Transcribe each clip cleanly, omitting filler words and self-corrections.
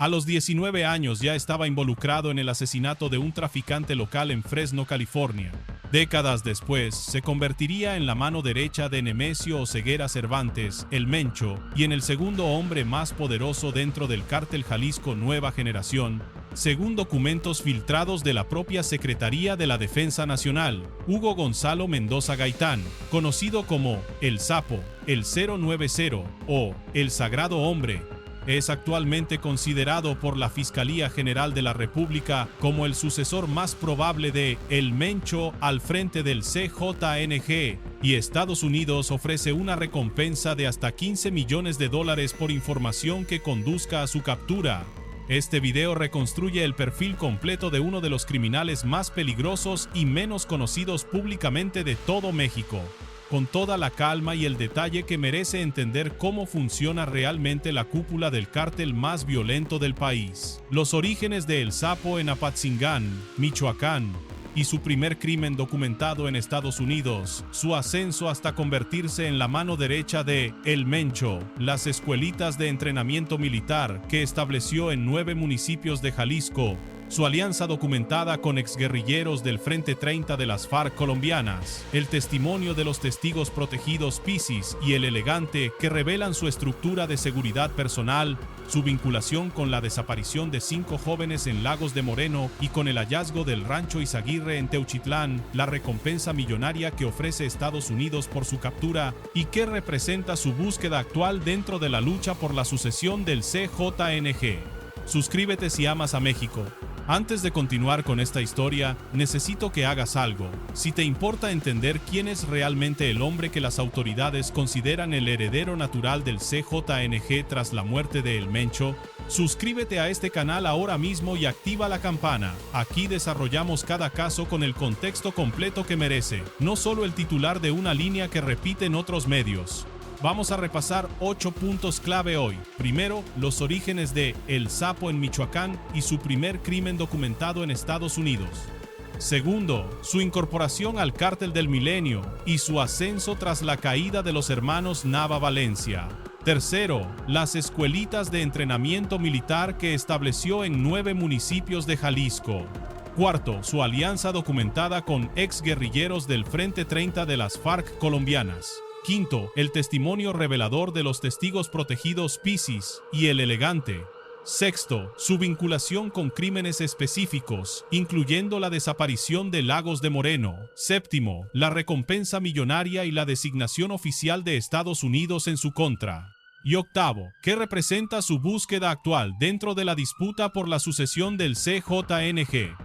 A los 19 años ya estaba involucrado en el asesinato de un traficante local en Fresno, California. Décadas después, se convertiría en la mano derecha de Nemesio Oseguera Cervantes, el Mencho, y en el segundo hombre más poderoso dentro del cártel Jalisco Nueva Generación, según documentos filtrados de la propia Secretaría de la Defensa Nacional. Hugo Gonzalo Mendoza Gaitán, conocido como El Sapo, el 090 o El Sagrado Hombre, es actualmente considerado por la Fiscalía General de la República como el sucesor más probable de El Mencho al frente del CJNG, y Estados Unidos ofrece una recompensa de hasta $15 millones por información que conduzca a su captura. Este video reconstruye el perfil completo de uno de los criminales más peligrosos y menos conocidos públicamente de todo México, con toda la calma y el detalle que merece entender cómo funciona realmente la cúpula del cártel más violento del país. Los orígenes de El Sapo en Apatzingán, Michoacán, y su primer crimen documentado en Estados Unidos, su ascenso hasta convertirse en la mano derecha de El Mencho, las escuelitas de entrenamiento militar que estableció en 9 municipios de Jalisco, su alianza documentada con exguerrilleros del Frente 30 de las FARC colombianas, el testimonio de los testigos protegidos Piscis y El Elegante que revelan su estructura de seguridad personal, su vinculación con la desaparición de 5 jóvenes en Lagos de Moreno y con el hallazgo del rancho Izaguirre en Teuchitlán, la recompensa millonaria que ofrece Estados Unidos por su captura y que representa su búsqueda actual dentro de la lucha por la sucesión del CJNG. Suscríbete si amas a México. Antes de continuar con esta historia, necesito que hagas algo. Si te importa entender quién es realmente el hombre que las autoridades consideran el heredero natural del CJNG tras la muerte de El Mencho, suscríbete a este canal ahora mismo y activa la campana. Aquí desarrollamos cada caso con el contexto completo que merece, no solo el titular de una línea que repiten otros medios. Vamos a repasar 8 puntos clave hoy. Primero, los orígenes de El Sapo en Michoacán y su primer crimen documentado en Estados Unidos. Segundo, su incorporación al Cártel del Milenio y su ascenso tras la caída de los hermanos Nava Valencia. Tercero, las escuelitas de entrenamiento militar que estableció en 9 municipios de Jalisco. Cuarto, su alianza documentada con exguerrilleros del Frente 30 de las FARC colombianas. Quinto, el testimonio revelador de los testigos protegidos Piscis y El Elegante. Sexto, su vinculación con crímenes específicos, incluyendo la desaparición de Lagos de Moreno. Séptimo, la recompensa millonaria y la designación oficial de Estados Unidos en su contra. Y octavo, que representa su búsqueda actual dentro de la disputa por la sucesión del CJNG.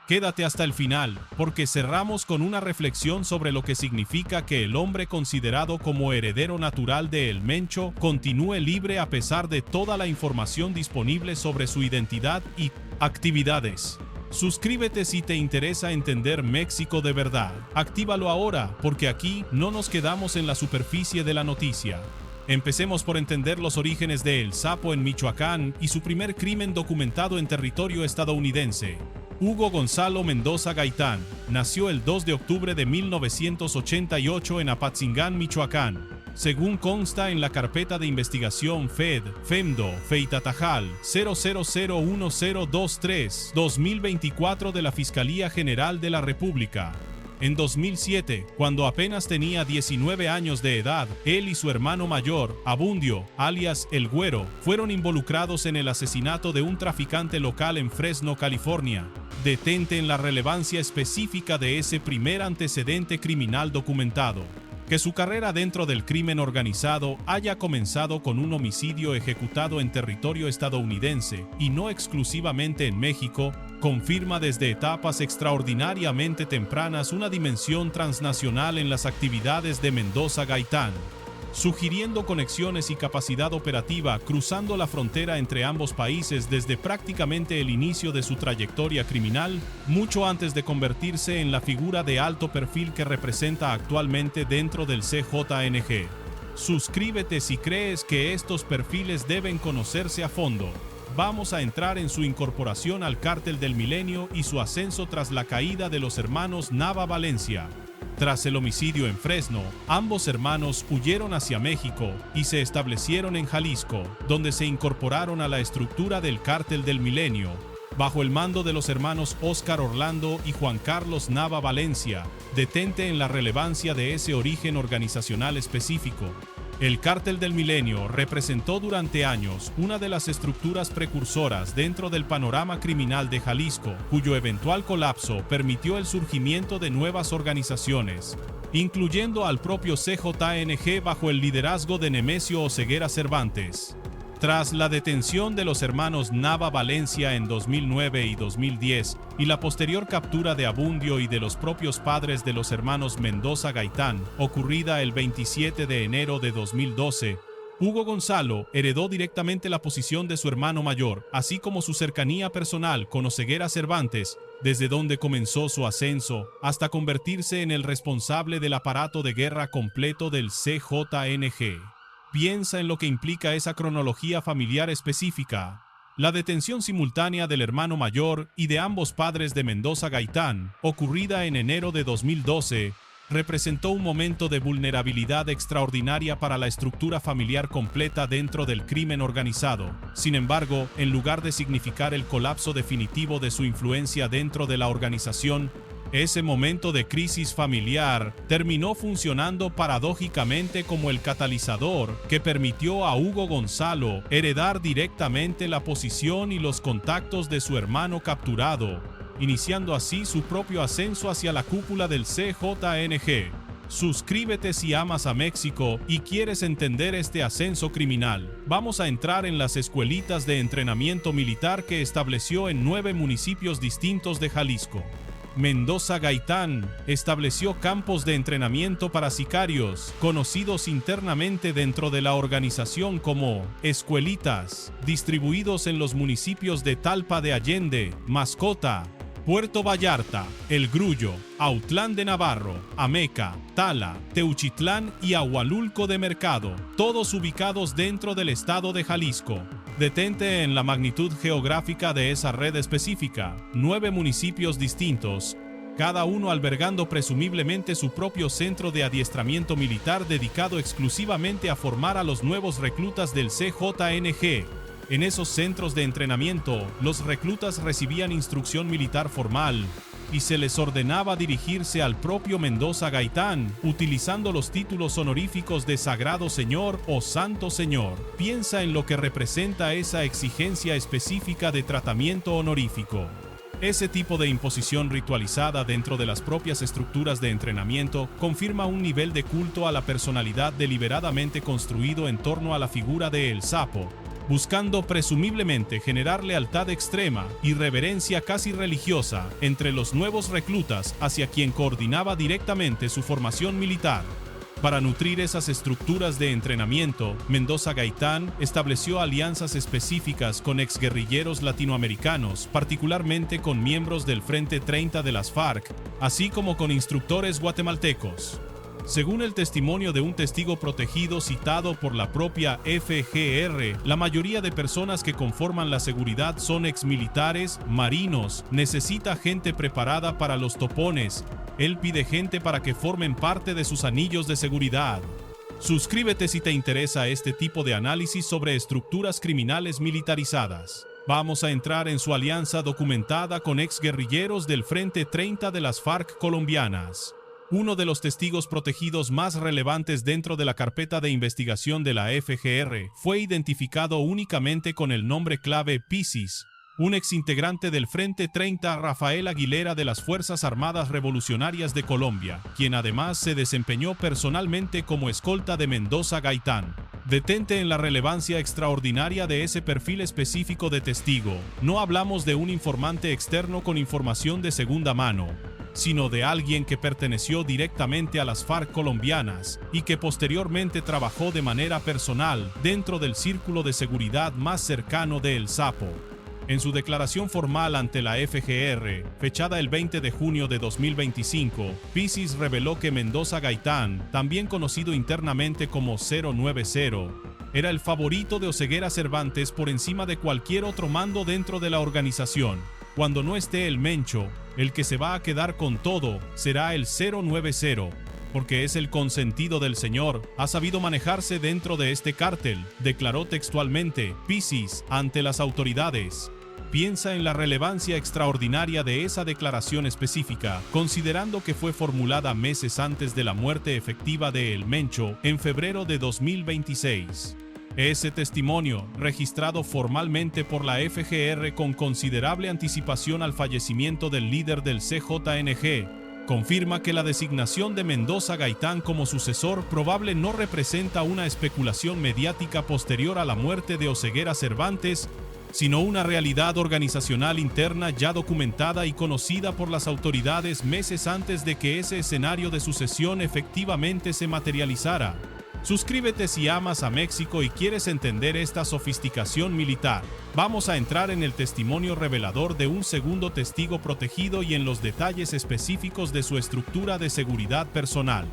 Quédate hasta el final, porque cerramos con una reflexión sobre lo que significa que el hombre considerado como heredero natural de El Mencho continúe libre a pesar de toda la información disponible sobre su identidad y actividades. Suscríbete si te interesa entender México de verdad. Actívalo ahora, porque aquí no nos quedamos en la superficie de la noticia. Empecemos por entender los orígenes de El Sapo en Michoacán y su primer crimen documentado en territorio estadounidense. Hugo Gonzalo Mendoza Gaitán nació el 2 de octubre de 1988 en Apatzingán, Michoacán. Según consta en la carpeta de investigación FEMDO Feitatajal 0001023-2024 de la Fiscalía General de la República. En 2007, cuando apenas tenía 19 años de edad, él y su hermano mayor, Abundio, alias El Güero, fueron involucrados en el asesinato de un traficante local en Fresno, California. Detente en la relevancia específica de ese primer antecedente criminal documentado. Que su carrera dentro del crimen organizado haya comenzado con un homicidio ejecutado en territorio estadounidense y no exclusivamente en México, confirma desde etapas extraordinariamente tempranas una dimensión transnacional en las actividades de Mendoza Gaitán, sugiriendo conexiones y capacidad operativa cruzando la frontera entre ambos países desde prácticamente el inicio de su trayectoria criminal, mucho antes de convertirse en la figura de alto perfil que representa actualmente dentro del CJNG. Suscríbete si crees que estos perfiles deben conocerse a fondo. Vamos a entrar en su incorporación al Cártel del Milenio y su ascenso tras la caída de los hermanos Nava Valencia. Tras el homicidio en Fresno, ambos hermanos huyeron hacia México y se establecieron en Jalisco, donde se incorporaron a la estructura del Cártel del Milenio, bajo el mando de los hermanos Óscar Orlando y Juan Carlos Nava Valencia. Detente en la relevancia de ese origen organizacional específico. El Cártel del Milenio representó durante años una de las estructuras precursoras dentro del panorama criminal de Jalisco, cuyo eventual colapso permitió el surgimiento de nuevas organizaciones, incluyendo al propio CJNG bajo el liderazgo de Nemesio Oseguera Cervantes. Tras la detención de los hermanos Nava Valencia en 2009 y 2010 y la posterior captura de Abundio y de los propios padres de los hermanos Mendoza Gaitán, ocurrida el 27 de enero de 2012, Hugo Gonzalo heredó directamente la posición de su hermano mayor, así como su cercanía personal con Oseguera Cervantes, desde donde comenzó su ascenso hasta convertirse en el responsable del aparato de guerra completo del CJNG. Piensa en lo que implica esa cronología familiar específica. La detención simultánea del hermano mayor y de ambos padres de Mendoza Gaitán, ocurrida en enero de 2012, representó un momento de vulnerabilidad extraordinaria para la estructura familiar completa dentro del crimen organizado. Sin embargo, en lugar de significar el colapso definitivo de su influencia dentro de la organización, ese momento de crisis familiar terminó funcionando paradójicamente como el catalizador que permitió a Hugo Gonzalo heredar directamente la posición y los contactos de su hermano capturado, iniciando así su propio ascenso hacia la cúpula del CJNG. Suscríbete si amas a México y quieres entender este ascenso criminal. Vamos a entrar en las escuelitas de entrenamiento militar que estableció en 9 municipios distintos de Jalisco. Mendoza Gaitán estableció campos de entrenamiento para sicarios, conocidos internamente dentro de la organización como escuelitas, distribuidos en los municipios de Talpa de Allende, Mascota, Puerto Vallarta, El Grullo, Autlán de Navarro, Ameca, Tala, Teuchitlán y Ahualulco de Mercado, todos ubicados dentro del estado de Jalisco. Detente en la magnitud geográfica de esa red específica, 9 municipios distintos, cada uno albergando presumiblemente su propio centro de adiestramiento militar dedicado exclusivamente a formar a los nuevos reclutas del CJNG. En esos centros de entrenamiento, los reclutas recibían instrucción militar formal y se les ordenaba dirigirse al propio Mendoza Gaitán, utilizando los títulos honoríficos de Sagrado Señor o Santo Señor. Piensa en lo que representa esa exigencia específica de tratamiento honorífico. Ese tipo de imposición ritualizada dentro de las propias estructuras de entrenamiento confirma un nivel de culto a la personalidad deliberadamente construido en torno a la figura de El Sapo, buscando presumiblemente generar lealtad extrema y reverencia casi religiosa entre los nuevos reclutas hacia quien coordinaba directamente su formación militar. Para nutrir esas estructuras de entrenamiento, Mendoza Gaitán estableció alianzas específicas con exguerrilleros latinoamericanos, particularmente con miembros del Frente 30 de las FARC, así como con instructores guatemaltecos. Según el testimonio de un testigo protegido citado por la propia FGR, la mayoría de personas que conforman la seguridad son exmilitares, marinos, necesita gente preparada para los topones. Él pide gente para que formen parte de sus anillos de seguridad. Suscríbete si te interesa este tipo de análisis sobre estructuras criminales militarizadas. Vamos a entrar en su alianza documentada con exguerrilleros del Frente 30 de las FARC colombianas. Uno de los testigos protegidos más relevantes dentro de la carpeta de investigación de la FGR fue identificado únicamente con el nombre clave Piscis, un exintegrante del Frente 30 Rafael Aguilera de las Fuerzas Armadas Revolucionarias de Colombia, quien además se desempeñó personalmente como escolta de Mendoza Gaitán. Detente en la relevancia extraordinaria de ese perfil específico de testigo. No hablamos de un informante externo con información de segunda mano, sino de alguien que perteneció directamente a las FARC colombianas y que posteriormente trabajó de manera personal dentro del círculo de seguridad más cercano de El Sapo. En su declaración formal ante la FGR, fechada el 20 de junio de 2025, Piscis reveló que Mendoza Gaitán, también conocido internamente como 090, era el favorito de Oseguera Cervantes por encima de cualquier otro mando dentro de la organización. cuando no esté el Mencho, el que se va a quedar con todo será el 090, porque es el consentido del Señor, ha sabido manejarse dentro de este cártel, declaró textualmente Piscis ante las autoridades. Piensa en la relevancia extraordinaria de esa declaración específica, considerando que fue formulada meses antes de la muerte efectiva de El Mencho en febrero de 2026. Ese testimonio, registrado formalmente por la FGR con considerable anticipación al fallecimiento del líder del CJNG, confirma que la designación de Mendoza Gaitán como sucesor probable no representa una especulación mediática posterior a la muerte de Oseguera Cervantes, sino una realidad organizacional interna ya documentada y conocida por las autoridades meses antes de que ese escenario de sucesión efectivamente se materializara. Suscríbete si amas a México y quieres entender esta sofisticación militar. Vamos a entrar en el testimonio revelador de un segundo testigo protegido y en los detalles específicos de su estructura de seguridad personal.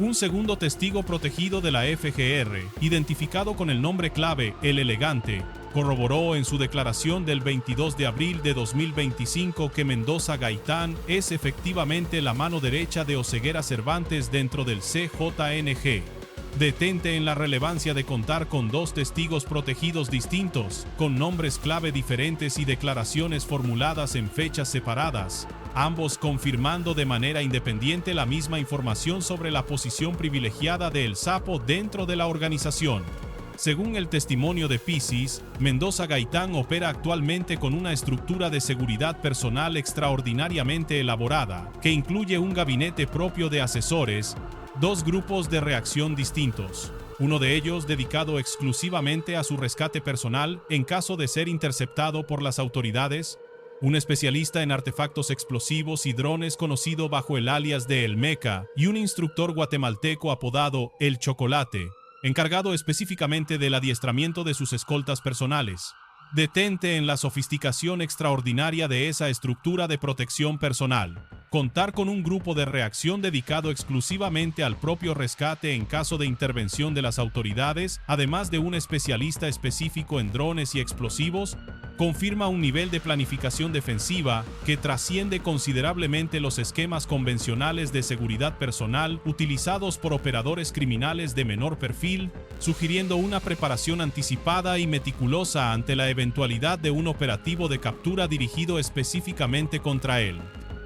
Un segundo testigo protegido de la FGR, identificado con el nombre clave El Elegante, corroboró en su declaración del 22 de abril de 2025 que Mendoza Gaitán es efectivamente la mano derecha de Oseguera Cervantes dentro del CJNG. Detente en la relevancia de contar con dos testigos protegidos distintos, con nombres clave diferentes y declaraciones formuladas en fechas separadas, ambos confirmando de manera independiente la misma información sobre la posición privilegiada de El Sapo dentro de la organización. Según el testimonio de Piscis, Mendoza Gaitán opera actualmente con una estructura de seguridad personal extraordinariamente elaborada, que incluye un gabinete propio de asesores, dos grupos de reacción distintos, uno de ellos dedicado exclusivamente a su rescate personal en caso de ser interceptado por las autoridades, un especialista en artefactos explosivos y drones conocido bajo el alias de El Meca y un instructor guatemalteco apodado El Chocolate, encargado específicamente del adiestramiento de sus escoltas personales. Detente en la sofisticación extraordinaria de esa estructura de protección personal. Contar con un grupo de reacción dedicado exclusivamente al propio rescate en caso de intervención de las autoridades, además de un especialista específico en drones y explosivos, confirma un nivel de planificación defensiva que trasciende considerablemente los esquemas convencionales de seguridad personal utilizados por operadores criminales de menor perfil, sugiriendo una preparación anticipada y meticulosa ante la eventualidad de un operativo de captura dirigido específicamente contra él.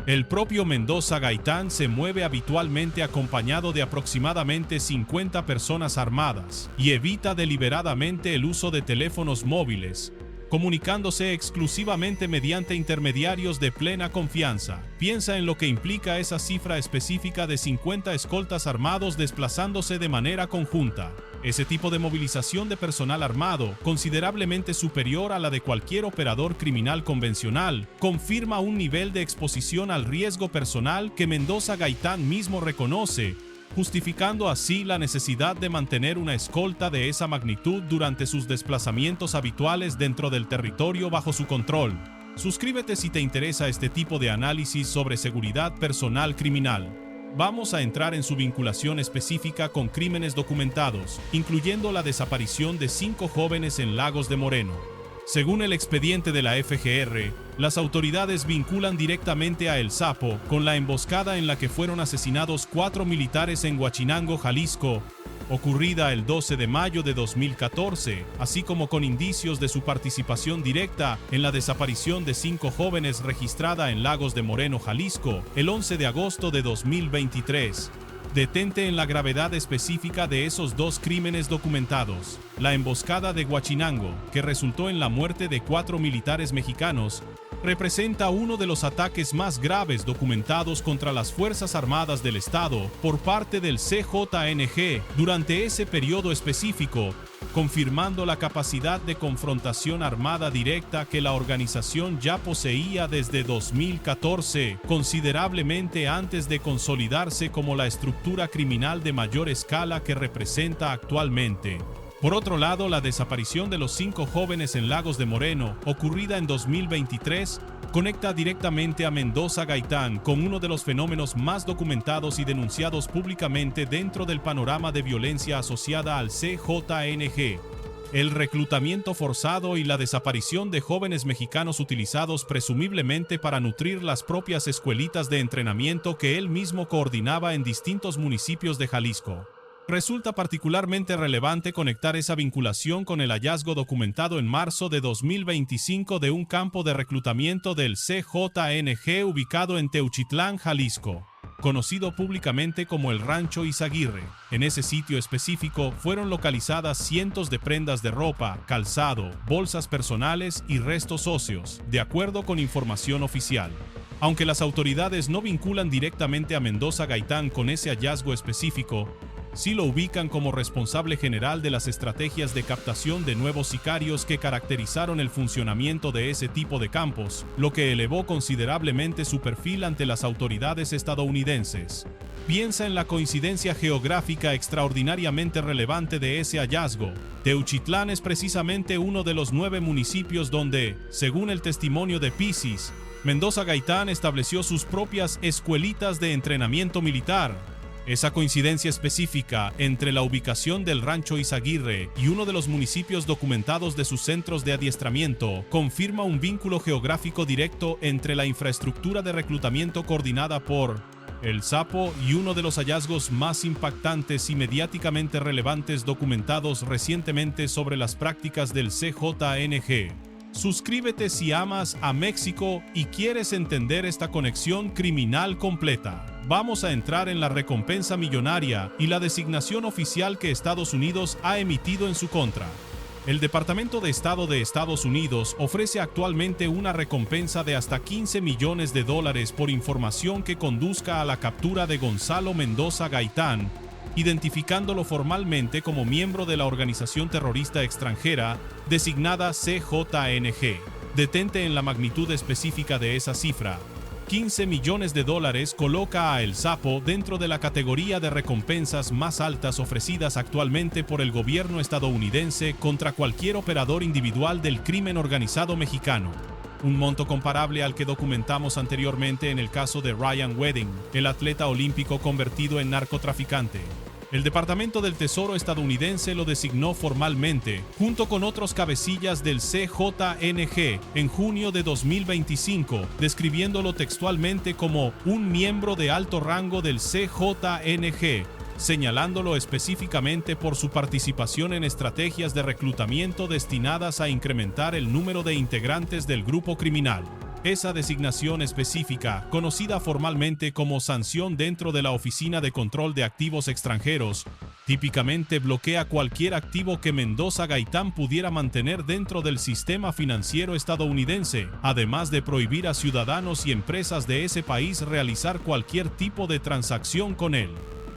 El propio Mendoza Gaitán se mueve habitualmente acompañado de aproximadamente 50 personas armadas y evita deliberadamente el uso de teléfonos móviles, comunicándose exclusivamente mediante intermediarios de plena confianza. Piensa en lo que implica esa cifra específica de 50 escoltas armados desplazándose de manera conjunta. Ese tipo de movilización de personal armado, considerablemente superior a la de cualquier operador criminal convencional, confirma un nivel de exposición al riesgo personal que Mendoza Gaitán mismo reconoce, justificando así la necesidad de mantener una escolta de esa magnitud durante sus desplazamientos habituales dentro del territorio bajo su control. Suscríbete si te interesa este tipo de análisis sobre seguridad personal criminal. Vamos a entrar en su vinculación específica con crímenes documentados, incluyendo la desaparición de 5 jóvenes en Lagos de Moreno. Según el expediente de la FGR, las autoridades vinculan directamente a El Sapo con la emboscada en la que fueron asesinados 4 militares en Huachinango, Jalisco, ocurrida el 12 de mayo de 2014, así como con indicios de su participación directa en la desaparición de 5 jóvenes registrada en Lagos de Moreno, Jalisco, el 11 de agosto de 2023. Detente en la gravedad específica de esos 2 crímenes documentados. La emboscada de Huachinango, que resultó en la muerte de 4 militares mexicanos, representa uno de los ataques más graves documentados contra las Fuerzas Armadas del Estado por parte del CJNG durante ese periodo específico, confirmando la capacidad de confrontación armada directa que la organización ya poseía desde 2014, considerablemente antes de consolidarse como la estructura criminal de mayor escala que representa actualmente. Por otro lado, la desaparición de los 5 jóvenes en Lagos de Moreno, ocurrida en 2023, conecta directamente a Mendoza Gaitán con uno de los fenómenos más documentados y denunciados públicamente dentro del panorama de violencia asociada al CJNG. el reclutamiento forzado y la desaparición de jóvenes mexicanos utilizados presumiblemente para nutrir las propias escuelitas de entrenamiento que él mismo coordinaba en distintos municipios de Jalisco. Resulta particularmente relevante conectar esa vinculación con el hallazgo documentado en marzo de 2025 de un campo de reclutamiento del CJNG ubicado en Teuchitlán, Jalisco, conocido públicamente como el Rancho Izaguirre. En ese sitio específico fueron localizadas cientos de prendas de ropa, calzado, bolsas personales y restos óseos, de acuerdo con información oficial. Aunque las autoridades no vinculan directamente a Mendoza Gaitán con ese hallazgo específico, sí lo ubican como responsable general de las estrategias de captación de nuevos sicarios que caracterizaron el funcionamiento de ese tipo de campos, lo que elevó considerablemente su perfil ante las autoridades estadounidenses. Piensa en la coincidencia geográfica extraordinariamente relevante de ese hallazgo. Teuchitlán es precisamente uno de los 9 municipios donde, según el testimonio de Pisis, Mendoza Gaitán estableció sus propias escuelitas de entrenamiento militar. Esa coincidencia específica entre la ubicación del Rancho Izaguirre y uno de los municipios documentados de sus centros de adiestramiento confirma un vínculo geográfico directo entre la infraestructura de reclutamiento coordinada por El Sapo y uno de los hallazgos más impactantes y mediáticamente relevantes documentados recientemente sobre las prácticas del CJNG. Suscríbete si amas a México y quieres entender esta conexión criminal completa. Vamos a entrar en la recompensa millonaria y la designación oficial que Estados Unidos ha emitido en su contra. El Departamento de Estado de Estados Unidos ofrece actualmente una recompensa de hasta $15 millones por información que conduzca a la captura de Gonzalo Mendoza Gaitán, identificándolo formalmente como miembro de la organización terrorista extranjera designada CJNG. Detente en la magnitud específica de esa cifra. $15 millones coloca a El Sapo dentro de la categoría de recompensas más altas ofrecidas actualmente por el gobierno estadounidense contra cualquier operador individual del crimen organizado mexicano. Un monto comparable al que documentamos anteriormente en el caso de Ryan Wedding, el atleta olímpico convertido en narcotraficante. El Departamento del Tesoro estadounidense lo designó formalmente, junto con otros cabecillas del CJNG, en junio de 2025, describiéndolo textualmente como un miembro de alto rango del CJNG, señalándolo específicamente por su participación en estrategias de reclutamiento destinadas a incrementar el número de integrantes del grupo criminal. Esa designación específica, conocida formalmente como sanción dentro de la Oficina de Control de Activos Extranjeros, típicamente bloquea cualquier activo que Mendoza Gaitán pudiera mantener dentro del sistema financiero estadounidense, además de prohibir a ciudadanos y empresas de ese país realizar cualquier tipo de transacción con él.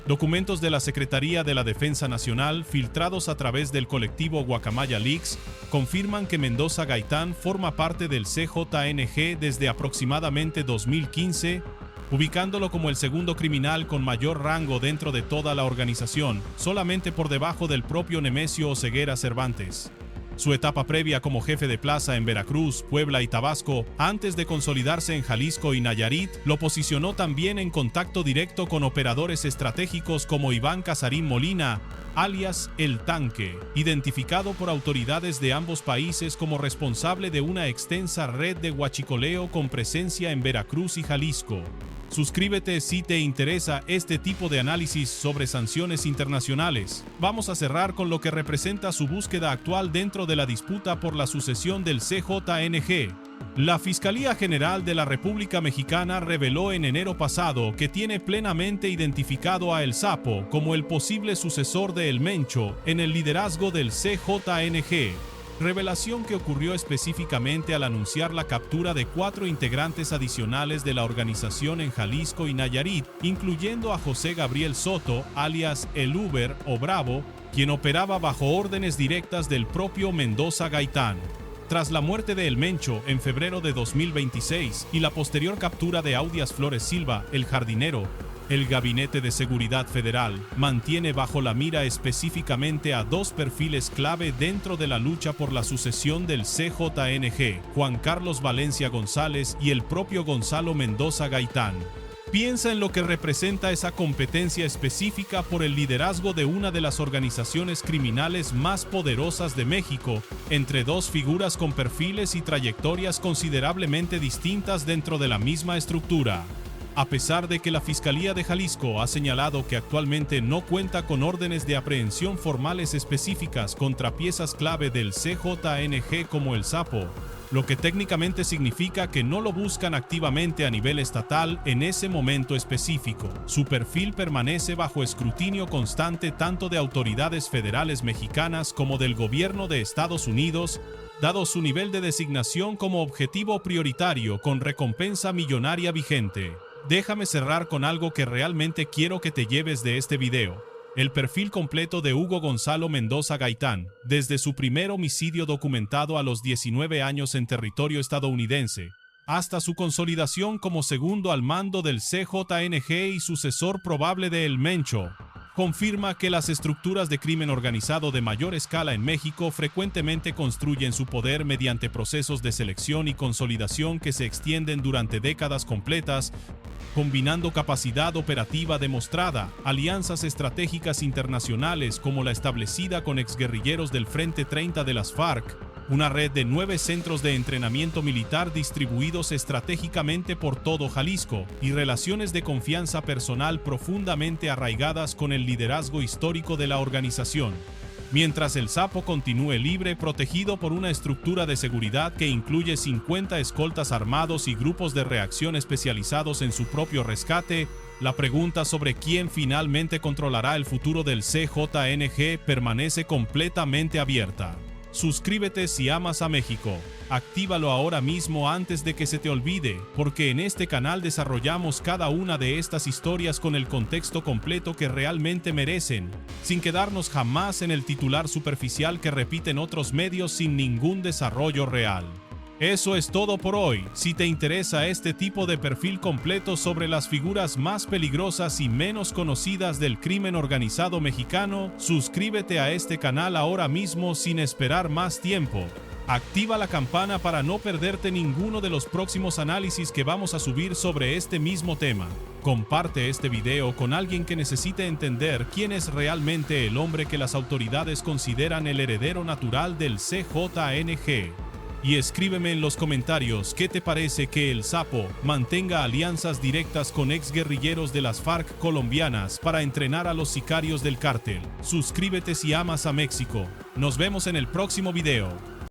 Documentos de la Secretaría de la Defensa Nacional, filtrados a través del colectivo Guacamaya Leaks, confirman que Mendoza Gaitán forma parte del CJNG desde aproximadamente 2015, ubicándolo como el segundo criminal con mayor rango dentro de toda la organización, solamente por debajo del propio Nemesio Oseguera Cervantes. Su etapa previa como jefe de plaza en Veracruz, Puebla y Tabasco, antes de consolidarse en Jalisco y Nayarit, lo posicionó también en contacto directo con operadores estratégicos como Iván Casarín Molina, alias El Tanque, identificado por autoridades de ambos países como responsable de una extensa red de huachicoleo con presencia en Veracruz y Jalisco. Suscríbete si te interesa este tipo de análisis sobre sanciones internacionales. Vamos a cerrar con lo que representa su búsqueda actual dentro de la disputa por la sucesión del CJNG. La Fiscalía General de la República Mexicana reveló en enero pasado que tiene plenamente identificado a El Sapo como el posible sucesor de El Mencho en el liderazgo del CJNG. Revelación que ocurrió específicamente al anunciar la captura de 4 integrantes adicionales de la organización en Jalisco y Nayarit, incluyendo a José Gabriel Soto, alias El Uber o Bravo, quien operaba bajo órdenes directas del propio Mendoza Gaitán. Tras la muerte de El Mencho en febrero de 2026 y la posterior captura de Audias Flores Silva, el jardinero, el Gabinete de Seguridad Federal mantiene bajo la mira específicamente a 2 perfiles clave dentro de la lucha por la sucesión del CJNG, Juan Carlos Valencia González y el propio Gonzalo Mendoza Gaitán. Piensa en lo que representa esa competencia específica por el liderazgo de una de las organizaciones criminales más poderosas de México, entre dos figuras con perfiles y trayectorias considerablemente distintas dentro de la misma estructura. A pesar de que la Fiscalía de Jalisco ha señalado que actualmente no cuenta con órdenes de aprehensión formales específicas contra piezas clave del CJNG como el Sapo, lo que técnicamente significa que no lo buscan activamente a nivel estatal en ese momento específico. Su perfil permanece bajo escrutinio constante tanto de autoridades federales mexicanas como del gobierno de Estados Unidos, dado su nivel de designación como objetivo prioritario con recompensa millonaria vigente. Déjame cerrar con algo que realmente quiero que te lleves de este video. El perfil completo de Hugo Gonzalo Mendoza Gaitán, desde su primer homicidio documentado a los 19 años en territorio estadounidense, hasta su consolidación como segundo al mando del CJNG y sucesor probable de El Mencho, confirma que las estructuras de crimen organizado de mayor escala en México frecuentemente construyen su poder mediante procesos de selección y consolidación que se extienden durante décadas completas, combinando capacidad operativa demostrada, alianzas estratégicas internacionales como la establecida con exguerrilleros del Frente 30 de las FARC, una red de 9 centros de entrenamiento militar distribuidos estratégicamente por todo Jalisco, y relaciones de confianza personal profundamente arraigadas con el liderazgo histórico de la organización. Mientras el Sapo continúe libre, protegido por una estructura de seguridad que incluye 50 escoltas armados y grupos de reacción especializados en su propio rescate, la pregunta sobre quién finalmente controlará el futuro del CJNG permanece completamente abierta. Suscríbete si amas a México. Actívalo ahora mismo antes de que se te olvide, porque en este canal desarrollamos cada una de estas historias con el contexto completo que realmente merecen, sin quedarnos jamás en el titular superficial que repiten otros medios sin ningún desarrollo real. Eso es todo por hoy. Si te interesa este tipo de perfil completo sobre las figuras más peligrosas y menos conocidas del crimen organizado mexicano, suscríbete a este canal ahora mismo sin esperar más tiempo. Activa la campana para no perderte ninguno de los próximos análisis que vamos a subir sobre este mismo tema. Comparte este video con alguien que necesite entender quién es realmente el hombre que las autoridades consideran el heredero natural del CJNG. Y escríbeme en los comentarios qué te parece que el Sapo mantenga alianzas directas con exguerrilleros de las FARC colombianas para entrenar a los sicarios del cártel. Suscríbete si amas a México. Nos vemos en el próximo video.